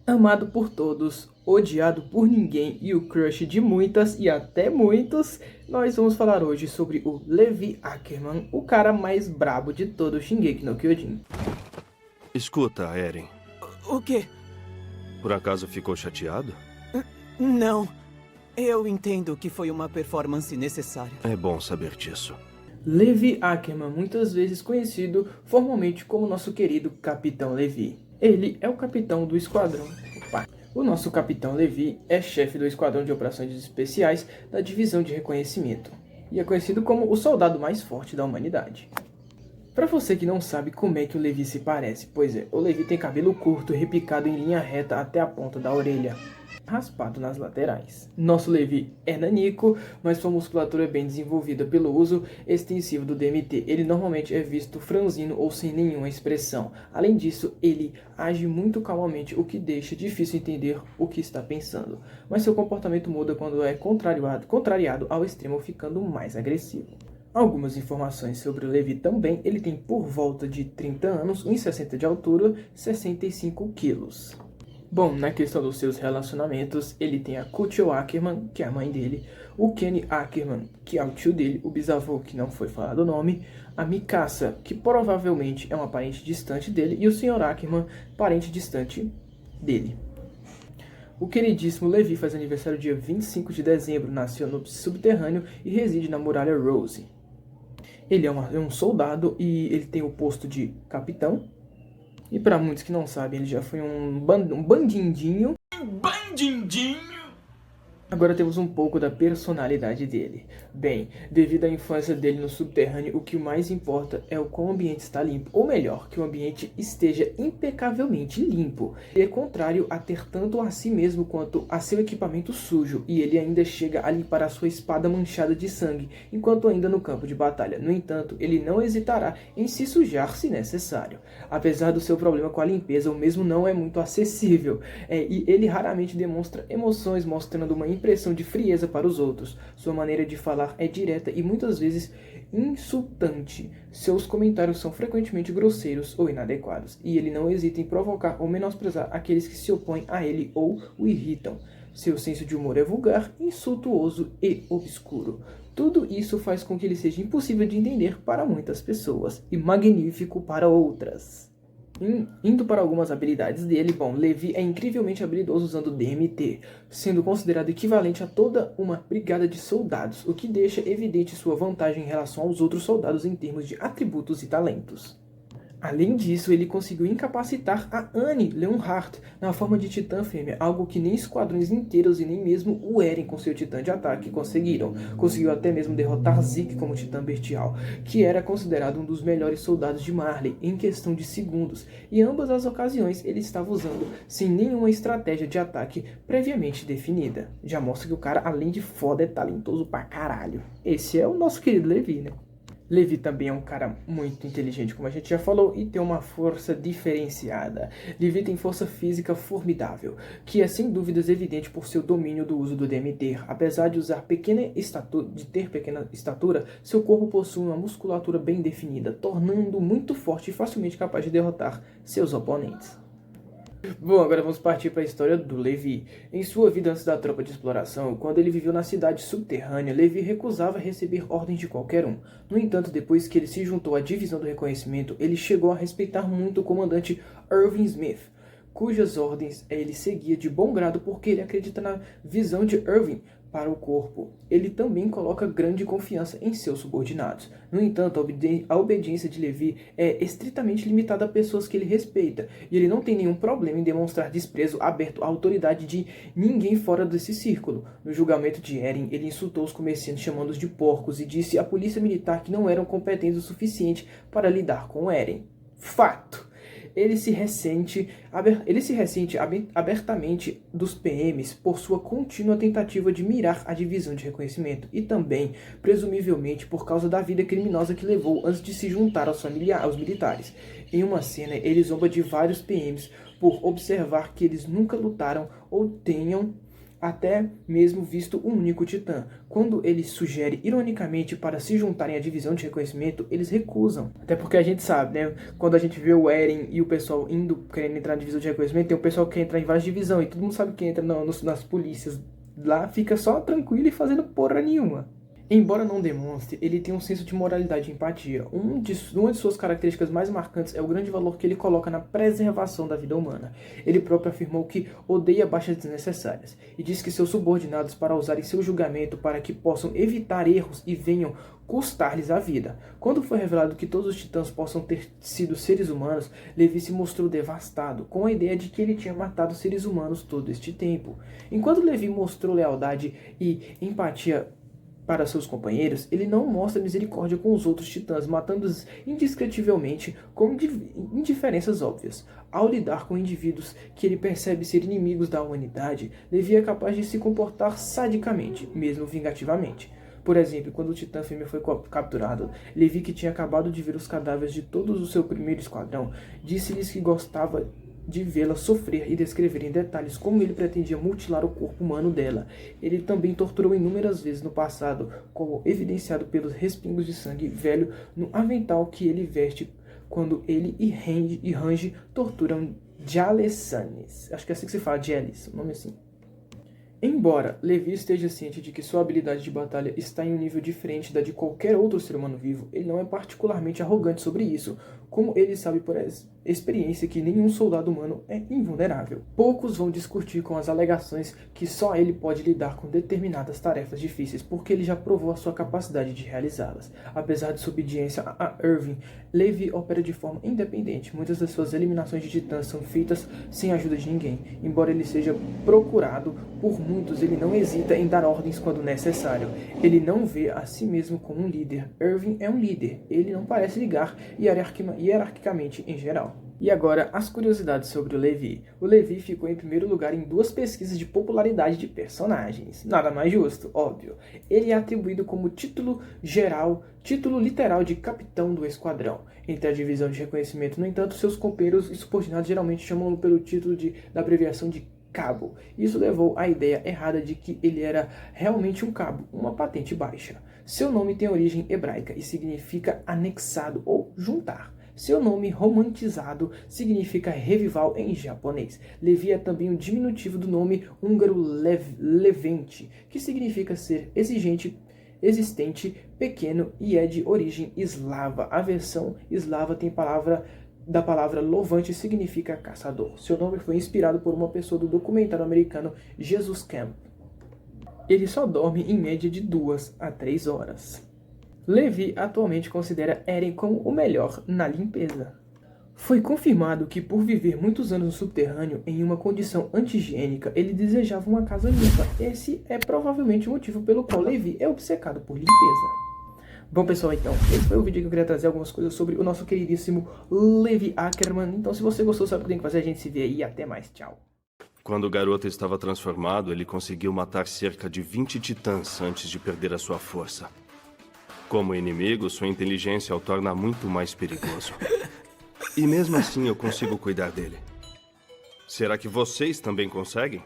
Amado por todos, odiado por ninguém e o crush de muitas e até muitos, nós vamos falar hoje sobre o Levi Ackerman, o cara mais brabo de todo o Shingeki no Kyojin. Escuta, Eren. O quê? Por acaso ficou chateado? Não. Eu entendo que foi uma performance necessária. É bom saber disso. Levi Ackerman, muitas vezes conhecido formalmente como nosso querido Capitão Levi. Ele é o capitão do esquadrão. O nosso Capitão Levi é chefe do Esquadrão de Operações Especiais da Divisão de Reconhecimento e é conhecido como o soldado mais forte da humanidade. Para você que não sabe como é que o Levi se parece, pois é, o Levi tem cabelo curto, repicado em linha reta até a ponta da orelha, raspado nas laterais. Nosso Levi é nanico, mas sua musculatura é bem desenvolvida pelo uso extensivo do DMT. Ele normalmente é visto franzino ou sem nenhuma expressão. Além disso, ele age muito calmamente, o que deixa difícil entender o que está pensando. Mas seu comportamento muda quando é contrariado ao extremo, ficando mais agressivo. Algumas informações sobre o Levi também. Ele tem por volta de 30 anos, 1,60 de altura, 65 quilos. Bom, na questão dos seus relacionamentos, ele tem a Kutio Ackerman, que é a mãe dele, o Kenny Ackerman, que é o tio dele, o bisavô, que não foi falado o nome, a Mikasa, que provavelmente é uma parente distante dele, e o Sr. Ackerman, parente distante dele. O queridíssimo Levi faz aniversário dia 25 de dezembro, nasceu no subterrâneo e reside na Muralha Rose. Ele é um soldado e ele tem o posto de capitão. E para muitos que não sabem, ele já foi um bandindinho. Agora temos um pouco da personalidade dele. Bem, devido à infância dele no subterrâneo, o que mais importa é o quão o ambiente está limpo. Ou melhor, que o ambiente esteja impecavelmente limpo. Ele é contrário a ter tanto a si mesmo quanto a seu equipamento sujo. E ele ainda chega a limpar a sua espada manchada de sangue, enquanto ainda no campo de batalha. No entanto, ele não hesitará em se sujar se necessário. Apesar do seu problema com a limpeza, o mesmo não é muito acessível. E ele raramente demonstra emoções, mostrando uma impressão de frieza para os outros. Sua maneira de falar é direta e muitas vezes insultante. Seus comentários são frequentemente grosseiros ou inadequados, e ele não hesita em provocar ou menosprezar aqueles que se opõem a ele ou o irritam. Seu senso de humor é vulgar, insultuoso e obscuro. Tudo isso faz com que ele seja impossível de entender para muitas pessoas e magnífico para outras. Indo para algumas habilidades dele, bom, Levi é incrivelmente habilidoso usando DMT, sendo considerado equivalente a toda uma brigada de soldados, o que deixa evidente sua vantagem em relação aos outros soldados em termos de atributos e talentos. Além disso, ele conseguiu incapacitar a Annie Leonhardt na forma de titã fêmea, algo que nem esquadrões inteiros e nem mesmo o Eren com seu titã de ataque conseguiram. Conseguiu até mesmo derrotar Zeke como titã bestial, que era considerado um dos melhores soldados de Marley em questão de segundos, e em ambas as ocasiões ele estava usando sem nenhuma estratégia de ataque previamente definida. Já mostra que o cara, além de foda, é talentoso pra caralho. Esse é o nosso querido Levi, né? Levi também é um cara muito inteligente, como a gente já falou, e tem uma força diferenciada. Levi tem força física formidável, que é sem dúvidas evidente por seu domínio do uso do DMT. Apesar de ter pequena estatura, seu corpo possui uma musculatura bem definida, tornando-o muito forte e facilmente capaz de derrotar seus oponentes. Bom, agora vamos partir para a história do Levi. Em sua vida antes da tropa de exploração, quando ele viveu na cidade subterrânea, Levi recusava receber ordens de qualquer um. No entanto, depois que ele se juntou à divisão do reconhecimento, ele chegou a respeitar muito o comandante Irving Smith, cujas ordens ele seguia de bom grado porque ele acredita na visão de Irving para o corpo. Ele também coloca grande confiança em seus subordinados. No entanto, a obediência de Levi é estritamente limitada a pessoas que ele respeita, e ele não tem nenhum problema em demonstrar desprezo aberto à autoridade de ninguém fora desse círculo. No julgamento de Eren, ele insultou os comerciantes chamando-os de porcos e disse à polícia militar que não eram competentes o suficiente para lidar com Eren. Fato! Ele se ressente abertamente dos PMs por sua contínua tentativa de mirar a divisão de reconhecimento e também, presumivelmente, por causa da vida criminosa que levou antes de se juntar aos militares. Em uma cena, ele zomba de vários PMs por observar que eles nunca lutaram ou tenham até mesmo visto um único titã. Quando ele sugere ironicamente para se juntarem à divisão de reconhecimento, eles recusam. Até porque a gente sabe, né? Quando a gente vê o Eren e o pessoal querendo entrar na divisão de reconhecimento, tem o pessoal que quer entrar em várias divisões, e todo mundo sabe que entra nas polícias. Lá fica só tranquilo e fazendo porra nenhuma. Embora não demonstre, ele tem um senso de moralidade e empatia. Uma de suas características mais marcantes é o grande valor que ele coloca na preservação da vida humana. Ele próprio afirmou que odeia baixas desnecessárias, e diz que seus subordinados para usarem seu julgamento para que possam evitar erros e venham custar-lhes a vida. Quando foi revelado que todos os titãs possam ter sido seres humanos, Levi se mostrou devastado, com a ideia de que ele tinha matado seres humanos todo este tempo. Enquanto Levi mostrou lealdade e empatia para seus companheiros, ele não mostra misericórdia com os outros titãs, matando-os indescritivelmente com indiferenças óbvias. Ao lidar com indivíduos que ele percebe ser inimigos da humanidade, Levi é capaz de se comportar sadicamente, mesmo vingativamente. Por exemplo, quando o titã fêmea foi capturado, Levi, que tinha acabado de ver os cadáveres de todos o seu primeiro esquadrão, disse-lhes que gostava de vê-la sofrer e descrever em detalhes como ele pretendia mutilar o corpo humano dela. Ele também torturou inúmeras vezes no passado, como evidenciado pelos respingos de sangue velho no avental que ele veste quando ele e Range torturam Jalessanes. Acho que é assim que se fala, Jalis, o nome assim. Embora Levi esteja ciente de que sua habilidade de batalha está em um nível diferente da de qualquer outro ser humano vivo, ele não é particularmente arrogante sobre isso, como ele sabe por experiência que nenhum soldado humano é invulnerável. Poucos vão discutir com as alegações que só ele pode lidar com determinadas tarefas difíceis, porque ele já provou a sua capacidade de realizá-las. Apesar de sua obediência a Irving, Levi opera de forma independente. Muitas das suas eliminações de titãs são feitas sem a ajuda de ninguém. Embora ele seja procurado por muitos, ele não hesita em dar ordens quando necessário. Ele não vê a si mesmo como um líder. Irving é um líder. Ele não parece ligar hierarquicamente em geral. E agora, as curiosidades sobre o Levi. O Levi ficou em primeiro lugar em 2 pesquisas de popularidade de personagens. Nada mais justo, óbvio. Ele é atribuído como título literal de capitão do esquadrão. Entre a divisão de reconhecimento, no entanto, seus companheiros e subordinados geralmente chamam-no pelo título da abreviação de cabo. Isso levou à ideia errada de que ele era realmente um cabo, uma patente baixa. Seu nome tem origem hebraica e significa anexado ou juntar. Seu nome romantizado significa revival em japonês. Levi é também o diminutivo do nome húngaro Levente, que significa ser existente, pequeno e é de origem eslava. A versão eslava tem da palavra lovante significa caçador. Seu nome foi inspirado por uma pessoa do documentário americano Jesus Camp. Ele só dorme em média de 2 a 3 horas. Levi atualmente considera Eren como o melhor na limpeza. Foi confirmado que por viver muitos anos no subterrâneo em uma condição anti-higiênica, ele desejava uma casa limpa. Esse é provavelmente o motivo pelo qual Levi é obcecado por limpeza. Bom, pessoal, então, esse foi o vídeo que eu queria trazer algumas coisas sobre o nosso queridíssimo Levi Ackerman. Então, se você gostou, sabe o que tem que fazer, a gente se vê aí. Até mais, tchau. Quando o garoto estava transformado, ele conseguiu matar cerca de 20 titãs antes de perder a sua força. Como inimigo, sua inteligência o torna muito mais perigoso. E mesmo assim eu consigo cuidar dele. Será que vocês também conseguem?